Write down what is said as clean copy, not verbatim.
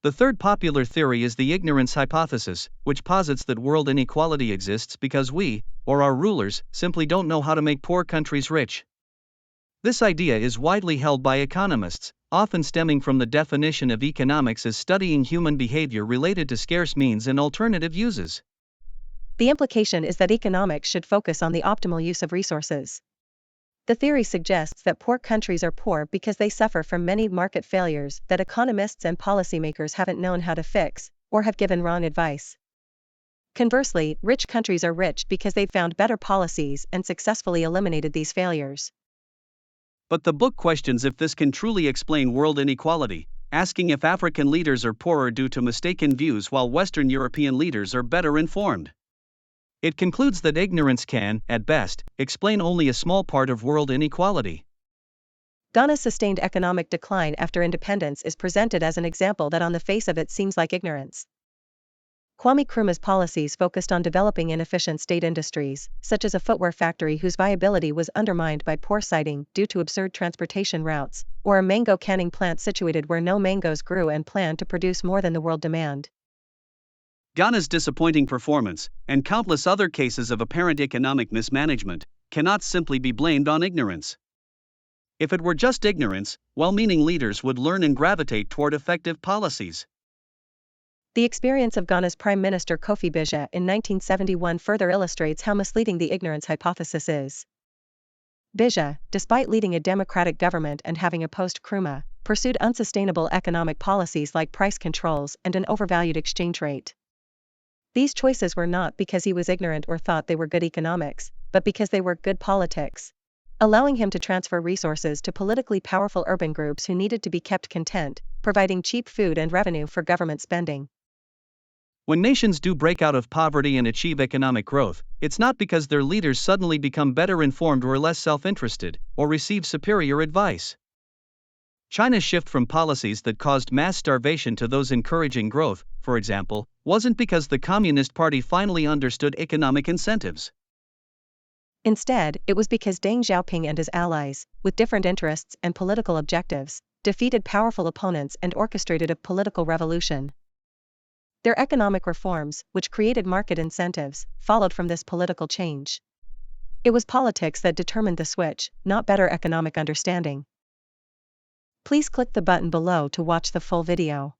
The third popular theory is the ignorance hypothesis, which posits that world inequality exists because we, or our rulers, simply don't know how to make poor countries rich. This idea is widely held by economists, often stemming from the definition of economics as studying human behavior related to scarce means and alternative uses. The implication is that economics should focus on the optimal use of resources. The theory suggests that poor countries are poor because they suffer from many market failures that economists and policymakers haven't known how to fix, or have given wrong advice. Conversely, rich countries are rich because they've found better policies and successfully eliminated these failures. But the book questions if this can truly explain world inequality, asking if African leaders are poorer due to mistaken views while Western European leaders are better informed. It concludes that ignorance can, at best, explain only a small part of world inequality. Ghana's sustained economic decline after independence is presented as an example that on the face of it seems like ignorance. Kwame Nkrumah's policies focused on developing inefficient state industries, such as a footwear factory whose viability was undermined by poor siting due to absurd transportation routes, or a mango canning plant situated where no mangoes grew and planned to produce more than the world demand. Ghana's disappointing performance, and countless other cases of apparent economic mismanagement, cannot simply be blamed on ignorance. If it were just ignorance, well-meaning leaders would learn and gravitate toward effective policies. The experience of Ghana's Prime Minister Kofi Bija in 1971 further illustrates how misleading the ignorance hypothesis is. Bija, despite leading a democratic government and having opposed Nkrumah, pursued unsustainable economic policies like price controls and an overvalued exchange rate. These choices were not because he was ignorant or thought they were good economics, but because they were good politics, allowing him to transfer resources to politically powerful urban groups who needed to be kept content, providing cheap food and revenue for government spending. When nations do break out of poverty and achieve economic growth, it's not because their leaders suddenly become better informed or less self-interested, or receive superior advice. China's shift from policies that caused mass starvation to those encouraging growth, for example, wasn't because the Communist Party finally understood economic incentives. Instead, it was because Deng Xiaoping and his allies, with different interests and political objectives, defeated powerful opponents and orchestrated a political revolution. Their economic reforms, which created market incentives, followed from this political change. It was politics that determined the switch, not better economic understanding. Please click the button below to watch the full video.